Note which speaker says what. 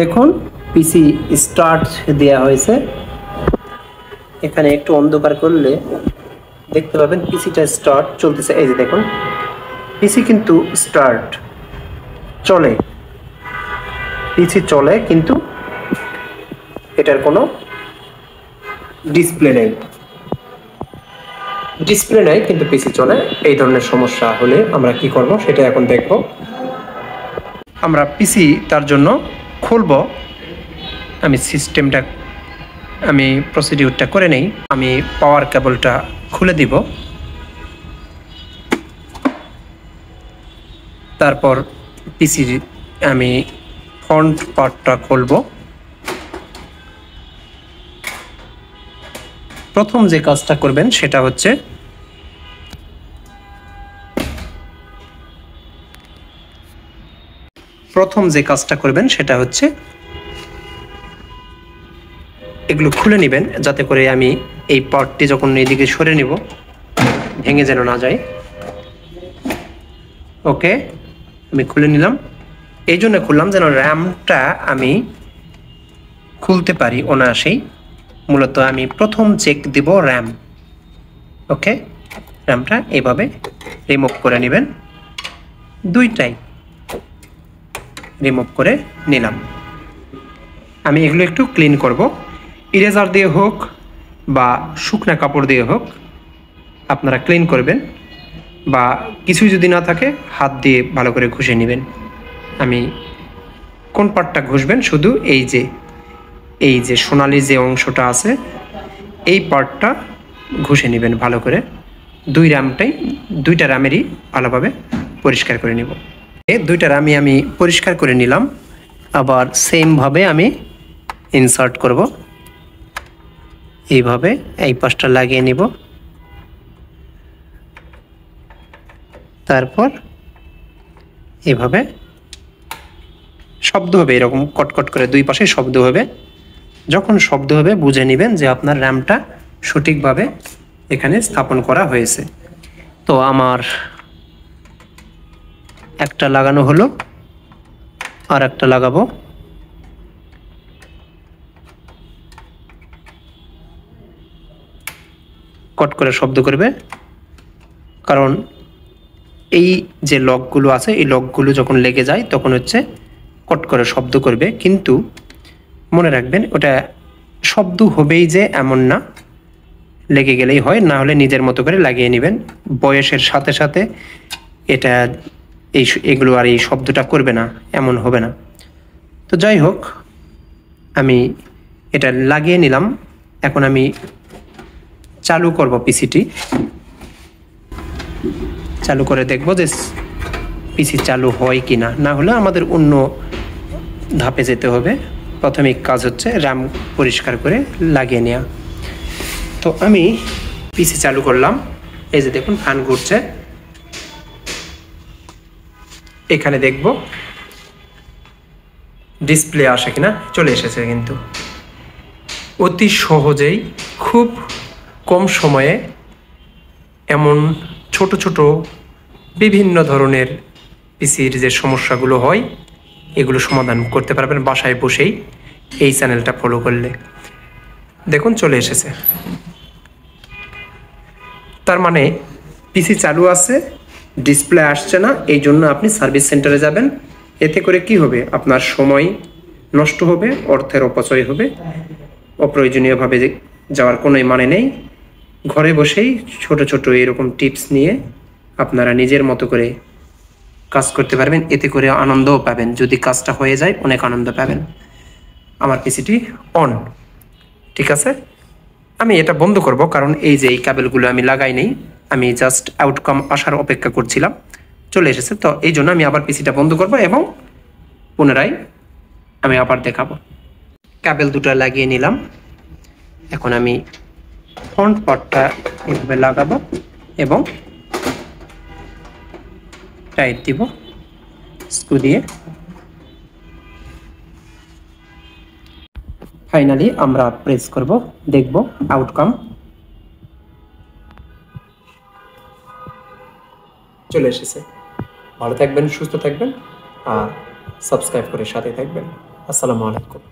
Speaker 1: দেখুন পিসি স্টার্ট দেওয়া হয়েছে। এখানে একটু অন্ধকার করলে দেখতে পাবেন পিসিটা স্টার্ট চলতেছে। এই যে দেখুন পিসি কিন্তু স্টার্ট চলে, পিসি চলে কিন্তু এটার কোনো ডিসপ্লে নেই, কিন্তু পিসি চলে। এই ধরনের সমস্যা হলে আমরা কি করব সেটা এখন দেখব। আমরা পিসি তার জন্য খুলব। আমি প্রসিডিউরটা করে নেই। আমি পাওয়ার কেবলটা খুলে দিব, তারপর পিসির আমি ফ্রন্ট পার্টটা খুলব। প্রথম যে কাজটা করবেন সেটা হচ্ছে এগুলো খুলে নেবেন, যাতে করে আমি এই পার্টটি যখন এইদিকে সরে নিব ভেঙে যেন না যায়। ওকে, আমি খুলে নিলাম। এই জন্য খুললাম যেন র্যামটা আমি খুলতে পারি অনায়াসেই। মূলত আমি প্রথম চেক দিব র্যাম। ওকে, র্যামটা এইভাবে রিমুভ করে নেবেন, দুইটাই রিমুভ করে নিলাম। আমি এগুলো একটু ক্লিন করব, ইরেজার দিয়ে হোক বা শুকনা কাপড় দিয়ে হোক আপনারা ক্লিন করবেন, বা কিছুই যদি না থাকে হাত দিয়ে ভালো করে ঘষে নেবেন। আমি কোন পার্টটা ঘষবেন, শুধু এই যে সোনালি যে অংশটা আছে এই পার্টটা ঘষে নেবেন ভালো করে। দুইটা র্যামেরই ভালোভাবে পরিষ্কার করে নিব। এই দুইটা র্যামই আমি পরিষ্কার করে নিলাম। আবার সেমভাবে আমি ইনসার্ট করব, এইভাবে এই পাশটা লাগিয়ে নিব। তারপর এভাবে শব্দ হবে, এরকম কটকট করে দুই পাশে শব্দ হবে। যখন শব্দ হবে বুঝে নেবেন যে আপনার র্যামটা সঠিকভাবে এখানে স্থাপন করা হয়েছে। তো আমার একটা লাগানো হলো, আর একটা লাগাবো। কট করে শব্দ করবে, কারণ এই যে লকগুলো আছে এই লকগুলো যখন লেগে যায় তখন হচ্ছে কট করে শব্দ করবে। কিন্তু মনে রাখবেন ওটা শব্দ হবেই যে এমন না, লেগে গেলেই হয়, না হলে নিজের মতো করে লাগিয়ে নেবেন। বয়সের সাথে সাথে এগুলো আর এই শব্দটা করবে না, এমন হবে না। তো যাই হোক, আমি এটা লাগিয়ে নিলাম। এখন আমি চালু করব পিসিটি, চালু করে দেখব যে পিসি চালু হয় কি না। না হলে আমাদের অন্য ধাপে যেতে হবে। প্রাথমিক কাজ হচ্ছে র্যাম পরিষ্কার করে লাগিয়ে নেওয়া। তো আমি পিসি চালু করলাম। এই যে দেখুন ফ্যান ঘুরছে। এখানে দেখব ডিসপ্লে আসে কিনা। চলে এসেছে কিন্তু অতি সহজেই, খুব কম সময়ে এমন ছোট ছোট বিভিন্ন ধরনের পিসির যে সমস্যাগুলো হয় এগুলো সমাধান করতে পারবেন বাসায় বসেই এই চ্যানেলটা ফলো করলে। দেখুন চলে এসেছে। তার মানে পিসি চালু আছে, ডিসপ্লে আসছে না, এই জন্য আপনি সার্ভিস সেন্টারে যাবেন। এতে করে কি হবে, আপনার সময় নষ্ট হবে, অর্থের অপচয় হবে। অপ্রয়োজনীয়ভাবে যাওয়ার কোনোই মানে নেই। ঘরে বসেই ছোট ছোট এরকম টিপস নিয়ে আপনারা নিজের মতো করে কাজ করতে পারবেন। এতে করে আনন্দও পাবেন, যদি কাজটা হয়ে যায় অনেক আনন্দ পাবেন। আমার পিসিটি অন, ঠিক আছে। আমি এটা বন্ধ করব, কারণ এই যে এই কেবলগুলো আমি লাগাই নেই, আমি জাস্ট আউটকাম আসার অপেক্ষা করছিলাম। চলে এসেছে, তো এই জন্য আমি আবার পিসিটা বন্ধ করব এবং পুনরায় আমি আবার দেখাবো। কেবল দুটো লাগিয়ে নিলাম। এখন আমি ফ্রন্ট পার্টটা এভাবে লাগাবো এবং টাইট দিব স্ক্রু দিয়ে। ফাইনালি আমরা প্রেস করব, দেখব আউটকাম। চলে এসেছে। ভালো থাকবেন, সুস্থ থাকবেন, আর সাবস্ক্রাইব করে সাথে থাকবেন। আসসালামু আলাইকুম।